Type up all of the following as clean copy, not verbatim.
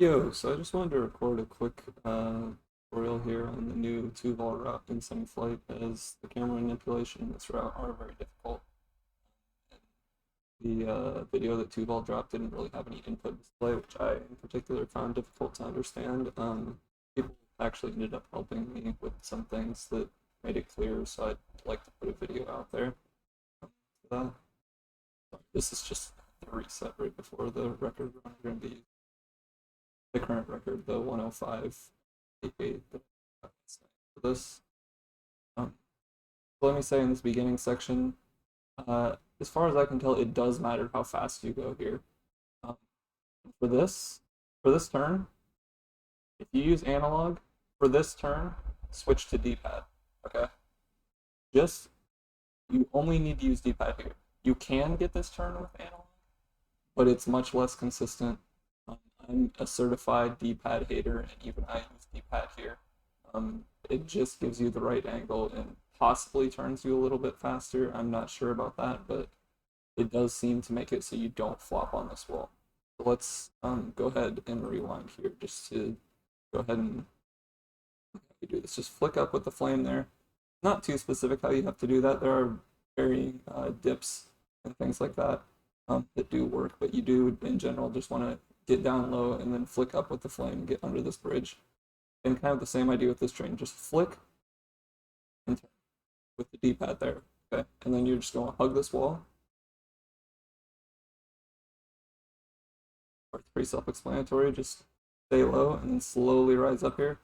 Yo, so I just wanted to record a quick tutorial here on the new Touval route in semi-flight, as the camera manipulation in this route are very difficult. The video that Touval dropped didn't really have any input display, which I in particular found difficult to understand. People actually ended up helping me with some things that made it clear, so I'd like to put a video out there for that. This is just the reset right before the record run. Going to be the current record, the 105.88 that I for this. So let me say in this beginning section, as far as I can tell, it does matter how fast you go here. Um, for this turn, if you use analog, for this turn, switch to D-pad, okay? You only need to use D-pad here. You can get this turn with analog, but it's much less consistent. I'm a certified D-pad hater, and even I use D-pad here. It just gives you the right angle and possibly turns you a little bit faster. I'm not sure about that, but it does seem to make it so you don't flop on this wall. So let's go ahead and rewind here just to go ahead and do this. Just flick up with the flame there. Not too specific how you have to do that. There are varying dips and things like that that do work, but you do in general just want to get down low and then flick up with the flame and get under this bridge. And kind of the same idea with this train. Just flick and turn with the D-pad there. Okay, and then you're just going to hug this wall. It's pretty self-explanatory. Just stay low and then slowly rise up here.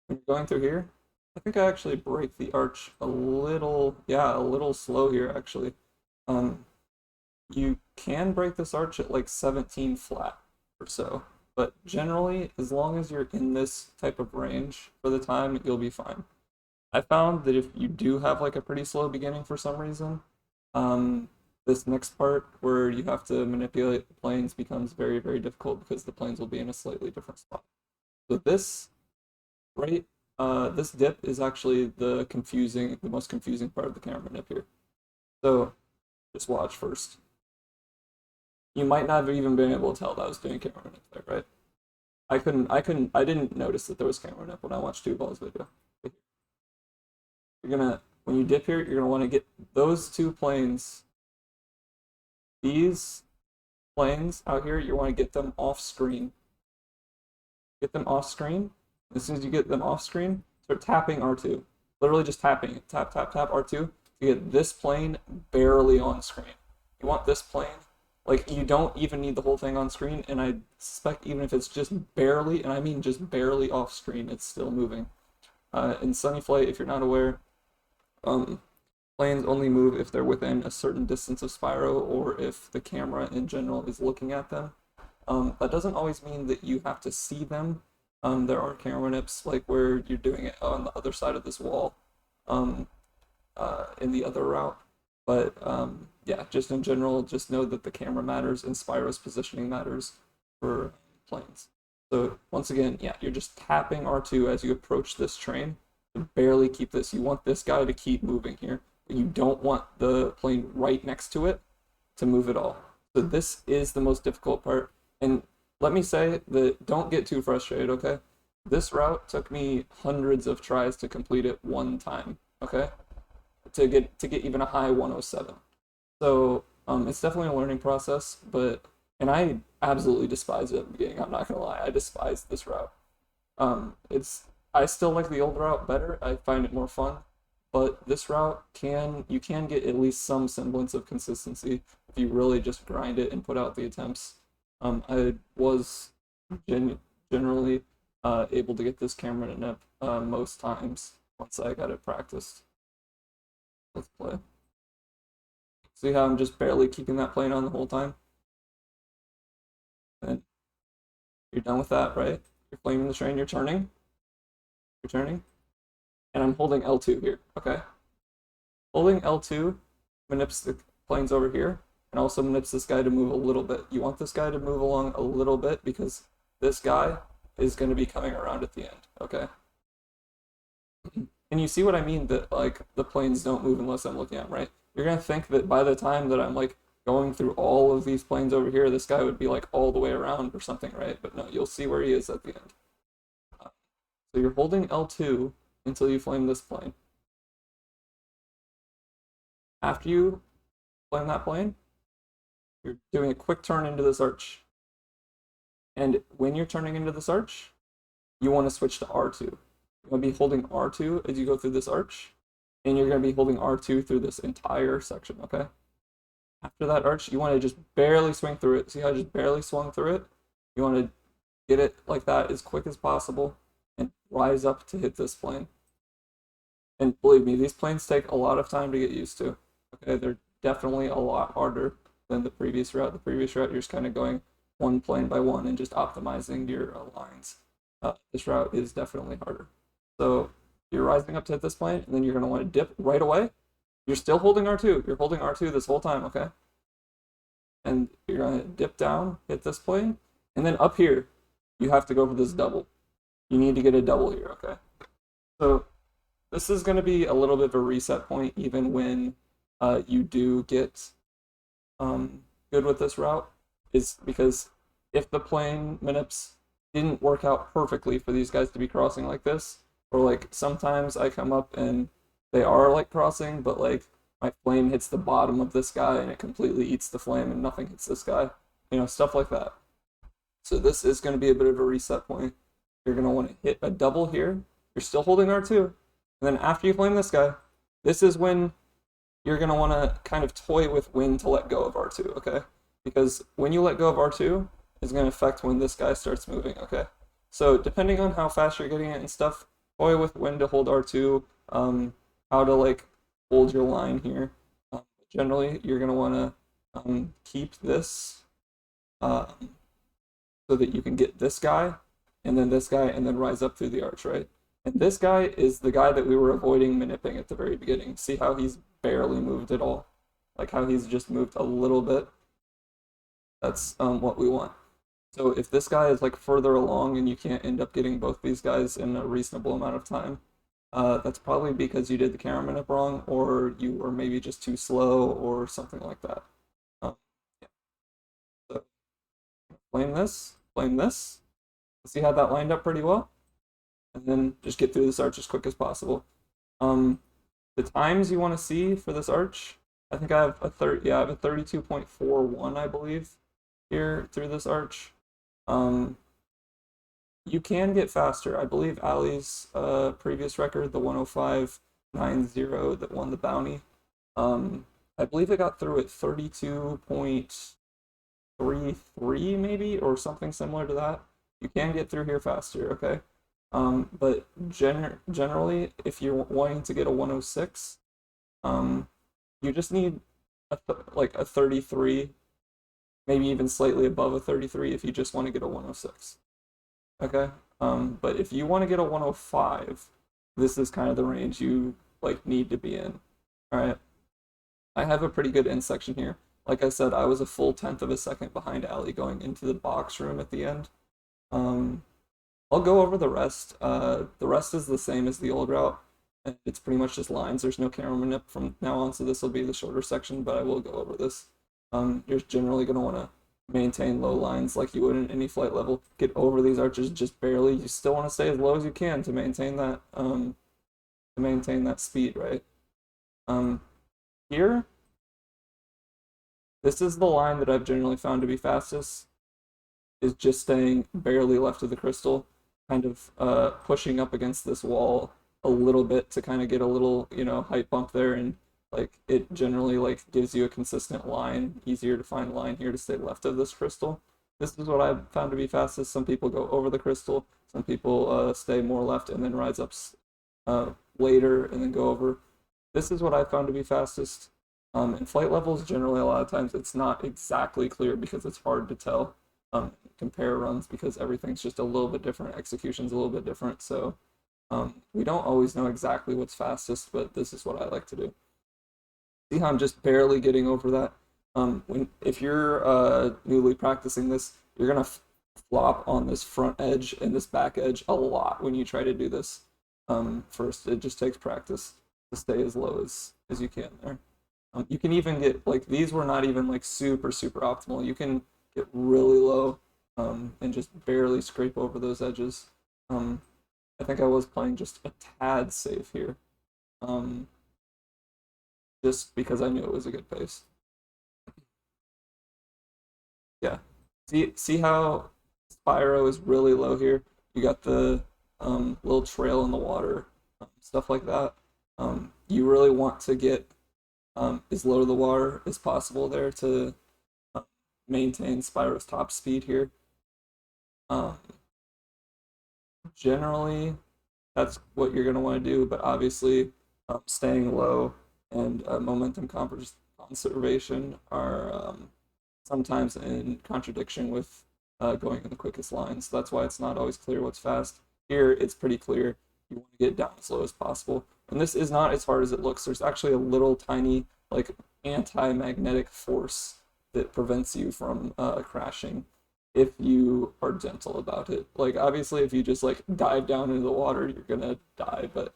When you're going through here, I think I actually break the arch a little, yeah, a little slow here actually. You can break this arch at like 17 flat or so, but generally, as long as you're in this type of range for the time, you'll be fine. I found that if you do have like a pretty slow beginning for some reason, this next part where you have to manipulate the planes becomes very, very difficult because the planes will be in a slightly different spot. So this, right, this dip is actually the most confusing part of the camera manip here. So just watch first. You might not have even been able to tell that I was doing camera manip there, right? I didn't notice that there was camera manip when I watched Touval's video. When you dip here, you're gonna want to get those two planes, these planes out here, you want to get them off screen. Get them off screen. As soon as you get them off screen, start tapping R2. Literally just tapping, tap, tap, tap R2 to get this plane barely on screen. You want this plane, like you don't even need the whole thing on screen, and I suspect even if it's just barely, and I mean just barely off screen, it's still moving. In Sunny Flight, if you're not aware, planes only move if they're within a certain distance of Spyro or if the camera in general is looking at them. That doesn't always mean that you have to see them. There are camera nips like where you're doing it on the other side of this wall in the other route. But yeah, just in general, just know that the camera matters and Spyro's positioning matters for planes. So once again, yeah, you're just tapping R2 as you approach this train to barely keep this. You want this guy to keep moving here, but you don't want the plane right next to it to move at all. So this is the most difficult part. And let me say that don't get too frustrated, okay? This route took me hundreds of tries to complete it one time, okay? To get even a high 107. So it's definitely a learning process, and I absolutely despise it at the beginning. I'm not gonna lie, I despise this route. I still like the old route better. I find it more fun, but this route you can get at least some semblance of consistency if you really just grind it and put out the attempts. I was generally able to get this camera manip most times once I got it practiced. Let's play. See how I'm just barely keeping that plane on the whole time? And you're done with that, right? You're flaming the train, you're turning. You're turning. And I'm holding L2 here, okay? Holding L2 manips the planes over here, and also manips this guy to move a little bit. You want this guy to move along a little bit because this guy is going to be coming around at the end, okay? And you see what I mean that like the planes don't move unless I'm looking at them, right? You're gonna think that by the time that I'm like going through all of these planes over here, this guy would be like all the way around or something, right? But no, you'll see where he is at the end. So you're holding L2 until you flame this plane. After you flame that plane, you're doing a quick turn into this arch. And when you're turning into this arch, you want to switch to R2. You're going to be holding R2 as you go through this arch, and you're going to be holding R2 through this entire section, okay? After that arch, you want to just barely swing through it. See how I just barely swung through it? You want to get it like that as quick as possible and rise up to hit this plane. And believe me, these planes take a lot of time to get used to. Okay, they're definitely a lot harder than the previous route. The previous route, you're just kind of going one plane by one and just optimizing your lines. This route is definitely harder. So you're rising up to hit this plane, and then you're going to want to dip right away. You're still holding R2. You're holding R2 this whole time, okay? And you're going to dip down, hit this plane, and then up here, you have to go for this double. You need to get a double here, okay? So this is going to be a little bit of a reset point even when you do get good with this route, is because if the plane manips didn't work out perfectly for these guys to be crossing like this, or like sometimes I come up and they are like crossing, but like my flame hits the bottom of this guy and it completely eats the flame and nothing hits this guy, you know, stuff like that. So this is going to be a bit of a reset point. You're going to want to hit a double here. You're still holding R2. And then after you flame this guy, this is when you're going to want to kind of toy with when to let go of R2, okay? Because when you let go of R2, is going to affect when this guy starts moving, okay? So depending on how fast you're getting it and stuff, toy with when to hold R2, how to like hold your line here. Generally, you're going to want to keep this so that you can get this guy, and then rise up through the arch, right? And this guy is the guy that we were avoiding manipping at the very beginning. See how he's barely moved at all? Like how he's just moved a little bit? That's what we want. So if this guy is like further along and you can't end up getting both these guys in a reasonable amount of time, that's probably because you did the camera manip wrong, or you were maybe just too slow, or something like that. Yeah. So flame this, flame this. See how that lined up pretty well? And then just get through this arch as quick as possible. The times you want to see for this arch, I think I have a 32.41, I believe, here through this arch. You can get faster. I believe Ali's previous record, the 105.90 that won the bounty, I believe it got through at 32.33 maybe, or something similar to that. You can get through here faster, okay? But generally, if you're wanting to get a 106, you just need like a 33, maybe even slightly above a 33 if you just want to get a 106. Okay? But if you want to get a 105, this is kind of the range you like need to be in. Alright? I have a pretty good end section here. Like I said, I was a full 1/10 of a second behind Ali going into the box room at the end. I'll go over the rest. The rest is the same as the old route. It's pretty much just lines. There's no camera manip from now on, so this will be the shorter section, but I will go over this. You're generally going to want to maintain low lines like you would in any flight level. Get over these arches just barely. You still want to stay as low as you can to maintain that speed, right? Here, this is the line that I've generally found to be fastest, is just staying barely left of the crystal, kind of pushing up against this wall a little bit to kind of get a little, you know, height bump there, and like it generally like gives you a consistent line, easier to find line here to stay left of this crystal. This is what I've found to be fastest. Some people go over the crystal, some people stay more left and then rise up later and then go over. This is what I found to be fastest. In flight levels, generally a lot of times it's not exactly clear because it's hard to tell. Compare runs because everything's just a little bit different, execution's a little bit different, so we don't always know exactly what's fastest, but this is what I like to do. See how I'm just barely getting over that? If you're newly practicing this, you're gonna flop on this front edge and this back edge a lot when you try to do this. First, it just takes practice to stay as low as you can there. You can even get like these were not even like super optimal. You can get really low and just barely scrape over those edges. Um, I think I was playing just a tad safe here, um, just because I knew it was a good pace. Yeah. See how Spyro is really low here? You got the little trail in the water, stuff like that. You really want to get as low to the water as possible there to um, maintain Spyro's top speed here. Um, Generally, that's what you're going to want to do, but obviously, staying low and momentum conservation are sometimes in contradiction with going in the quickest lines. That's why it's not always clear what's fast. Here, it's pretty clear. You want to get down as low as possible. And this is not as hard as it looks. There's actually a little tiny, like, anti-magnetic force that prevents you from crashing if you are gentle about it. Like, obviously, if you just, like, dive down into the water, you're gonna die. But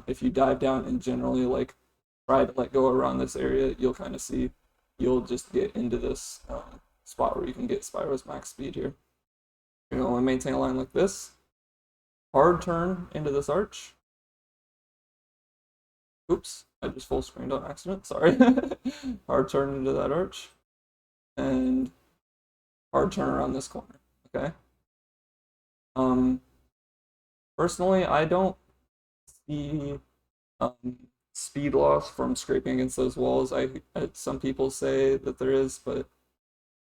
if you dive down and generally, like, try to let go around this area, you'll kind of see you'll just get into this spot where you can get Spyro's max speed here. You're going to maintain a line like this. Hard turn into this arch. Oops, I just full screened on accident. Sorry. Hard turn into that arch. And hard turn around this corner. Okay. Um, Personally, I don't see um, speed loss from scraping against those walls. Some people say that there is, but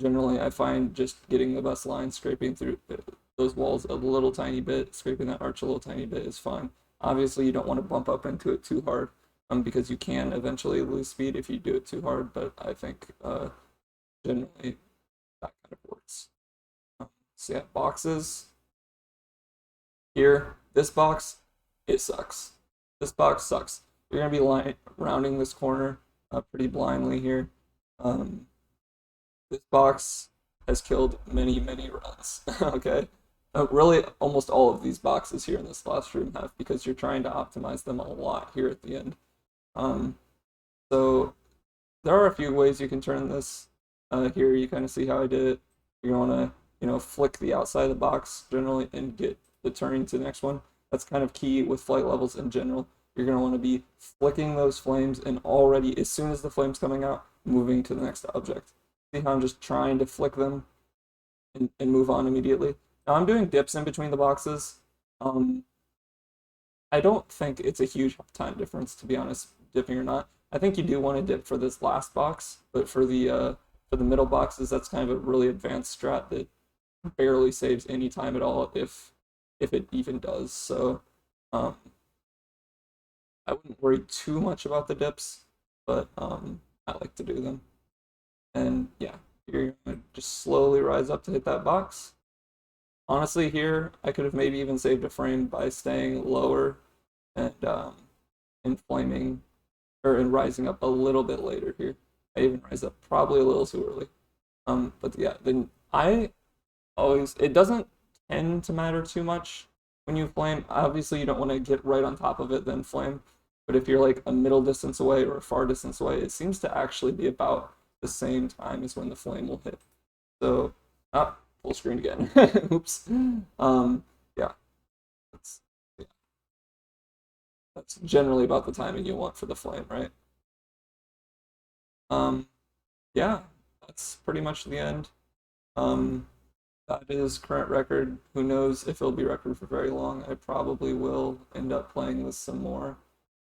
generally, I find just getting the best line, scraping through those walls a little tiny bit, scraping that arch a little tiny bit is fine. Obviously, you don't want to bump up into it too hard, because you can eventually lose speed if you do it too hard. But I think generally that kind of works. So yeah, boxes here. This box, it sucks. This box sucks. You're gonna be rounding this corner pretty blindly here. Um, This box has killed many runs. Okay. Really, almost all of these boxes here in this last room have because you're trying to optimize them a lot here at the end. Um, so there are a few ways you can turn this. Here you kind of see how I did it. You're gonna, flick the outside of the box generally and get the turning to the next one. That's kind of key with flight levels in general. You're gonna want to be flicking those flames and already, as soon as the flame's coming out, moving to the next object. See how I'm just trying to flick them and move on immediately. Now I'm doing dips in between the boxes. Um, I don't think it's a huge time difference, to be honest, dipping or not. I think you do want to dip for this last box, but for the middle boxes, that's kind of a really advanced strat that barely saves any time at all, if it even does. So um, I wouldn't worry too much about the dips, but I like to do them. And yeah, you're gonna just slowly rise up to hit that box. Honestly, here I could have maybe even saved a frame by staying lower and flaming and rising up a little bit later here. I even rise up probably a little too early. But yeah, then I always it doesn't tend to matter too much when you flame. Obviously, you don't want to get right on top of it then flame. But if you're like a middle distance away or a far distance away, it seems to actually be about the same time as when the flame will hit. So, full screen again. Oops. Yeah, that's yeah, that's generally about the timing you want for the flame, right? Um, yeah, that's pretty much the end. Um, that is current record. Who knows if it'll be record for very long? I probably will end up playing this some more.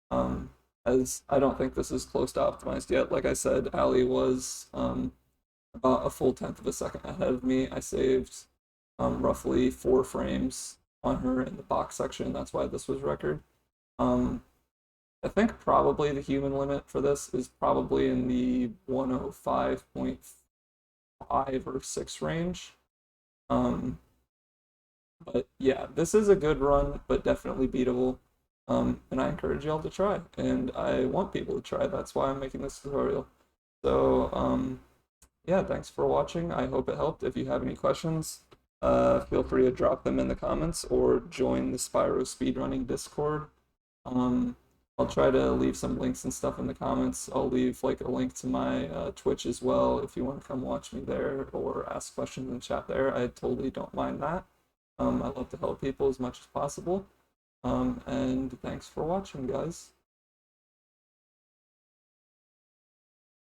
Um, as I don't think this is close to optimized yet. Like I said, Ali was about a full tenth of a second ahead of me. I saved roughly 4 frames on her in the box section. That's why this was record. Um, I think probably the human limit for this is probably in the 105.5 or 6 range. Um, but yeah, this is a good run, but definitely beatable. And I encourage y'all to try, and I want people to try. That's why I'm making this tutorial. So, yeah, thanks for watching. I hope it helped. If you have any questions, feel free to drop them in the comments or join the Spyro speedrunning Discord. Um, I'll try to leave some links and stuff in the comments. I'll leave like a link to my Twitch as well if you want to come watch me there or ask questions in chat there. I totally don't mind that. I love to help people as much as possible. And thanks for watching, guys.